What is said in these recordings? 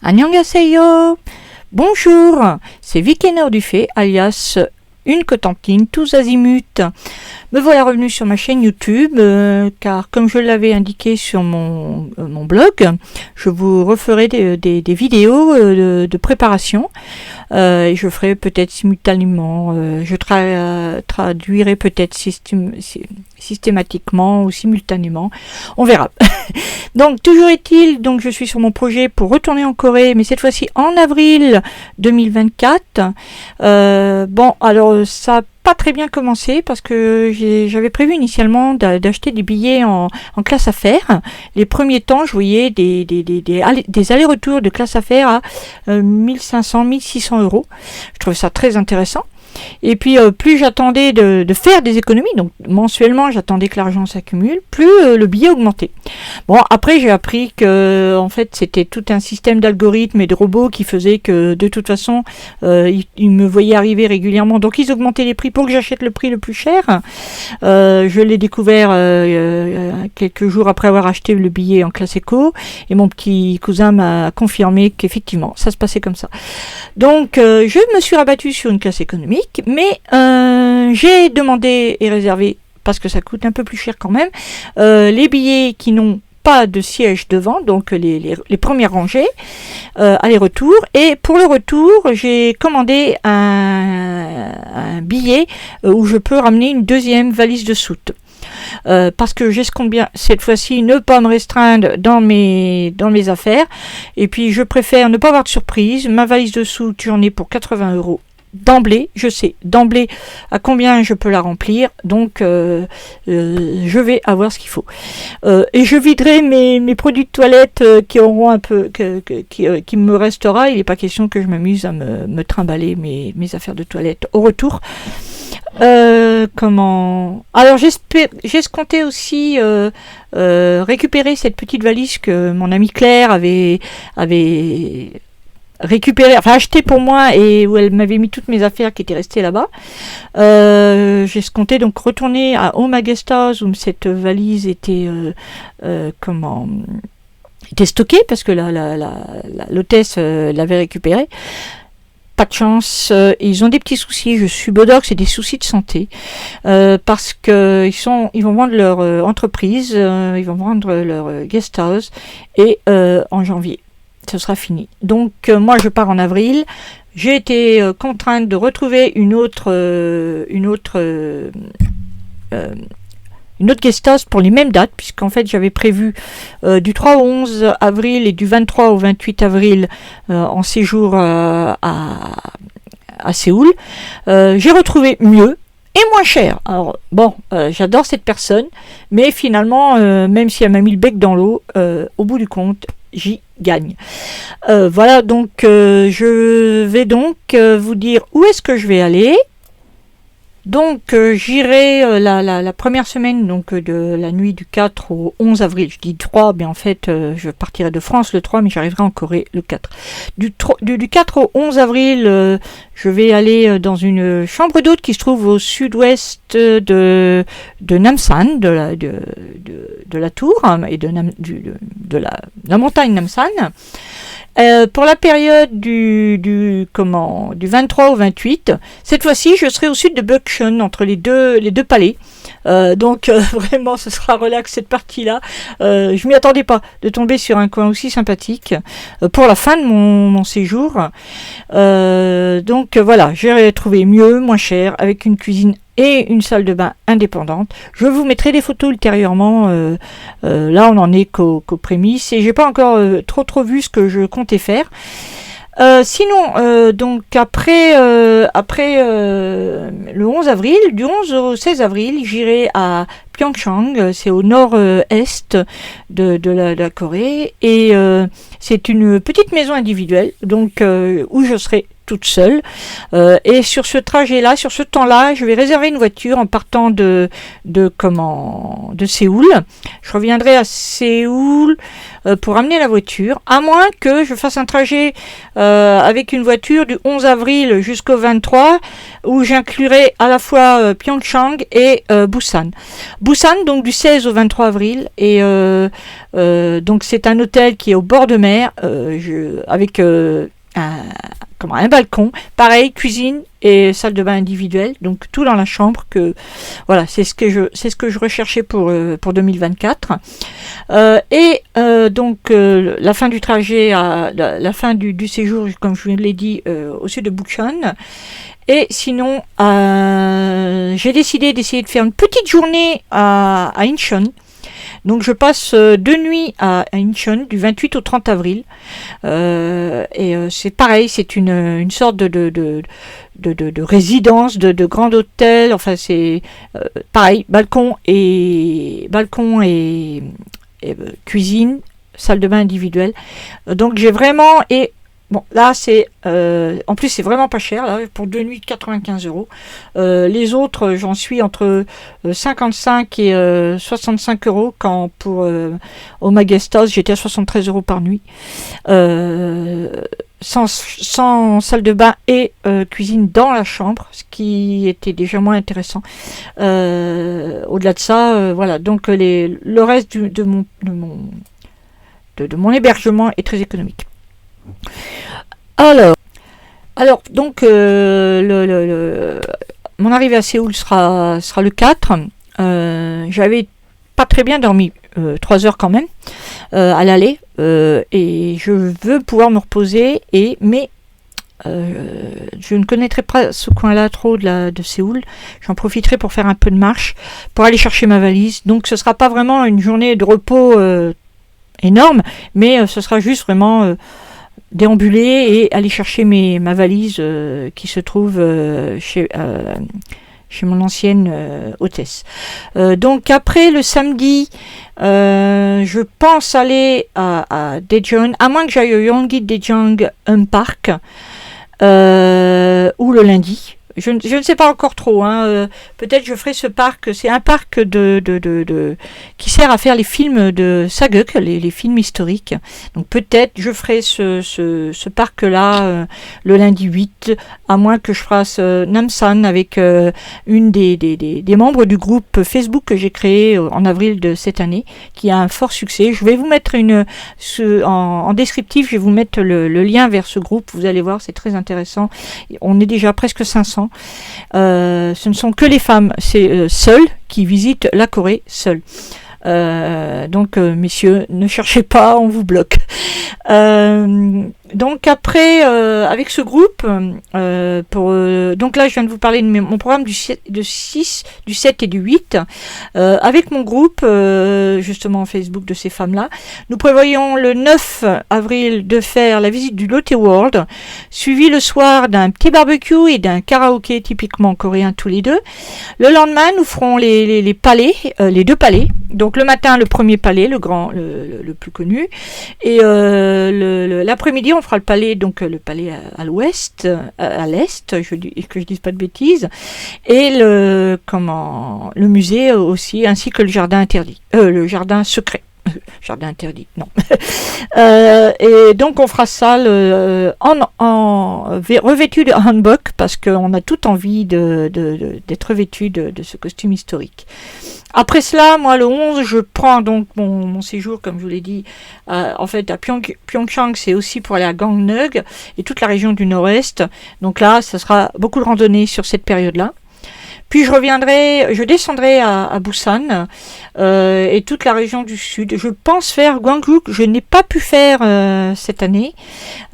Annyeonghaseyo. Bonjour, c'est Vikener Dufay, alias Une Cotentine, tous azimuts. Me voilà revenu sur ma chaîne YouTube, car comme je l'avais indiqué sur mon blog, je vous referai des vidéos de préparation. Et je ferai peut-être simultanément, je traduirai peut-être systématiquement ou simultanément, on verra. Donc toujours est-il, donc je suis sur mon projet pour retourner en Corée, mais cette fois-ci en avril 2024. Bon, alors ça n'a pas très bien commencé parce que j'avais prévu initialement d'acheter des billets en classe affaires. Les premiers temps, je voyais des allers-retours de classe affaires à 1500-1600 euros. Je trouvais ça très intéressant. Et puis plus j'attendais de faire des économies, donc mensuellement j'attendais que l'argent s'accumule, plus le billet augmentait. Bon, après j'ai appris que en fait c'était tout un système d'algorithmes et de robots qui faisait que de toute façon ils me voyaient arriver régulièrement, donc ils augmentaient les prix pour que j'achète le prix le plus cher. Je l'ai découvert quelques jours après avoir acheté le billet en classe éco, et mon petit cousin m'a confirmé qu'effectivement ça se passait comme ça. Donc je me suis rabattue sur une classe économique, mais j'ai demandé et réservé, parce que ça coûte un peu plus cher quand même, les billets qui n'ont pas de siège devant, donc les premières rangées, aller-retour. Et pour le retour, j'ai commandé un billet où je peux ramener une deuxième valise de soute. Parce que j'escompte bien cette fois-ci ne pas me restreindre dans mes affaires, et puis je préfère ne pas avoir de surprise. Ma valise de soute, j'en ai pour 80 euros d'emblée, je sais d'emblée à combien je peux la remplir, donc je vais avoir ce qu'il faut. Et je viderai mes produits de toilette qui auront un peu, qui me restera. Il n'est pas question que je m'amuse à me trimballer mes affaires de toilette au retour. Alors j'escomptais aussi récupérer cette petite valise que mon amie Claire avait récupéré, enfin acheté pour moi, et où elle m'avait mis toutes mes affaires qui étaient restées là-bas. J'escomptais donc retourner à Home Guest House où cette valise était était stockée, parce que l'hôtesse l'avait récupérée. Pas de chance, ils ont des petits soucis, je suis bodox, c'est des soucis de santé, parce que ils vont vendre leur entreprise, ils vont vendre leur guest house, et en janvier ce sera fini. Donc moi je pars en avril. J'ai été contrainte de retrouver une autre guest house pour les mêmes dates, puisqu'en fait j'avais prévu du 3 au 11 avril et du 23 au 28 avril en séjour à Séoul. J'ai retrouvé mieux et moins cher. Alors bon, j'adore cette personne, mais finalement, même si elle m'a mis le bec dans l'eau, au bout du compte, j'y gagne. Voilà, donc je vais donc vous dire où est-ce que je vais aller. Donc j'irai la première semaine, donc de la nuit du 4 au 11 avril. Je dis 3, mais en fait je partirai de France le 3, mais j'arriverai en Corée le 4. Du 4 au 11 avril, je vais aller dans une chambre d'hôte qui se trouve au sud-ouest de Namsan, de la tour, et de la montagne Namsan. Pour la période du 23 au 28, cette fois-ci, je serai au sud de Bukchon, entre les deux palais. Donc vraiment, ce sera relax cette partie-là. Je m'y attendais pas de tomber sur un coin aussi sympathique pour la fin de mon séjour. Donc voilà, j'ai trouvé mieux, moins cher, avec une cuisine et une salle de bain indépendante. Je vous mettrai des photos ultérieurement. Là, on en est qu'aux prémices, et j'ai pas encore trop vu ce que je comptais faire. Sinon, donc après le 11 avril, du 11 au 16 avril, j'irai à Pyeongchang, c'est au nord-est de la Corée, et c'est une petite maison individuelle, donc où je serai toute seule. Et sur ce trajet-là, sur ce temps-là, je vais réserver une voiture en partant de Séoul. Je reviendrai à Séoul pour amener la voiture, à moins que je fasse un trajet avec une voiture du 11 avril jusqu'au 23, où j'inclurai à la fois Pyeongchang et Busan. Busan, donc du 16 au 23 avril, et donc c'est un hôtel qui est au bord de mer, avec un balcon, pareil, cuisine et salle de bain individuelle, donc tout dans la chambre. Voilà, c'est ce que je recherchais pour 2024. Donc la fin du trajet, la fin du séjour, comme je vous l'ai dit, au sud de Bucheon. Et sinon, j'ai décidé d'essayer de faire une petite journée à Incheon. Donc je passe 2 nuits à Incheon du 28 au 30 avril. C'est pareil, c'est une sorte de résidence, de grand hôtel. Enfin c'est pareil, balcon et cuisine, salle de bain individuelle. Donc j'ai vraiment... Bon, là, en plus, c'est vraiment pas cher, là, pour 2 nuits de 95 €. Les autres, j'en suis entre 55 et 65 €, quand pour Oma Guest House, j'étais à 73 € par nuit. Sans salle de bain et cuisine dans la chambre, ce qui était déjà moins intéressant. Au-delà de ça, voilà. Donc, le reste de mon hébergement est très économique. Alors donc mon arrivée à Séoul sera le 4. J'avais pas très bien dormi, 3 heures quand même, à l'aller, et je veux pouvoir me reposer, mais je ne connaîtrai pas ce coin-là trop de Séoul. J'en profiterai pour faire un peu de marche, pour aller chercher ma valise. Donc ce sera pas vraiment une journée de repos énorme, mais ce sera juste vraiment déambuler et aller chercher ma valise qui se trouve chez mon ancienne hôtesse. Donc après le samedi, je pense aller à Daejeon, à moins que j'aille au Yonggi Daejeong Park, ou le lundi. Je ne sais pas encore trop. Peut-être je ferai ce parc. C'est un parc qui sert à faire les films de Sageuk, les films historiques. Donc peut-être je ferai ce parc-là le lundi 8, à moins que je fasse Namsan avec une des membres du groupe Facebook que j'ai créé en avril de cette année, qui a un fort succès. Je vais vous mettre en descriptif, je vais vous mettre le lien vers ce groupe. Vous allez voir, c'est très intéressant. On est déjà presque 500. Ce ne sont que les femmes, c'est seules, qui visitent la Corée seules. Donc messieurs, ne cherchez pas, on vous bloque. Donc après, avec ce groupe, donc là je viens de vous parler de mon programme du 7 et du 8, avec mon groupe, justement Facebook de ces femmes-là. Nous prévoyons le 9 avril de faire la visite du Lotte World, suivi le soir d'un petit barbecue et d'un karaoké typiquement coréen tous les deux. Le lendemain, nous ferons les palais, les 2 palais. Donc le matin, le premier palais, le grand, le plus connu, et l'après-midi, on fera le palais, donc le palais à l'ouest, à l'est, que je dise pas de bêtises, et le musée aussi, ainsi que le jardin interdit, le jardin secret. Jardin interdit, non. Et donc on fera ça revêtu de hanbok, parce qu'on a toute envie d'être revêtu de ce costume historique. Après cela, moi le 11, je prends donc mon séjour, comme je vous l'ai dit, en fait à Pyeongchang, c'est aussi pour aller à Gangneung et toute la région du nord-est. Donc là, ça sera beaucoup de randonnées sur cette période-là. Puis je descendrai à Busan et toute la région du sud. Je pense faire Gwangju, que je n'ai pas pu faire cette année,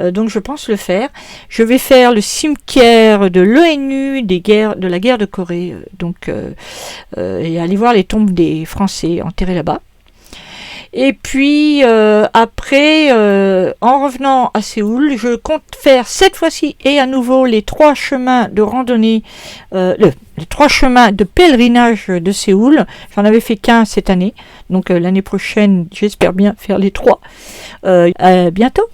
donc je pense le faire. Je vais faire le cimetière de l'ONU de la guerre de Corée, et aller voir les tombes des Français enterrés là-bas. Et puis après, en revenant à Séoul, je compte faire cette fois-ci et à nouveau les 3 chemins de randonnée, les 3 chemins de pèlerinage de Séoul. J'en avais fait qu'un cette année, donc l'année prochaine, j'espère bien faire les 3. Bientôt.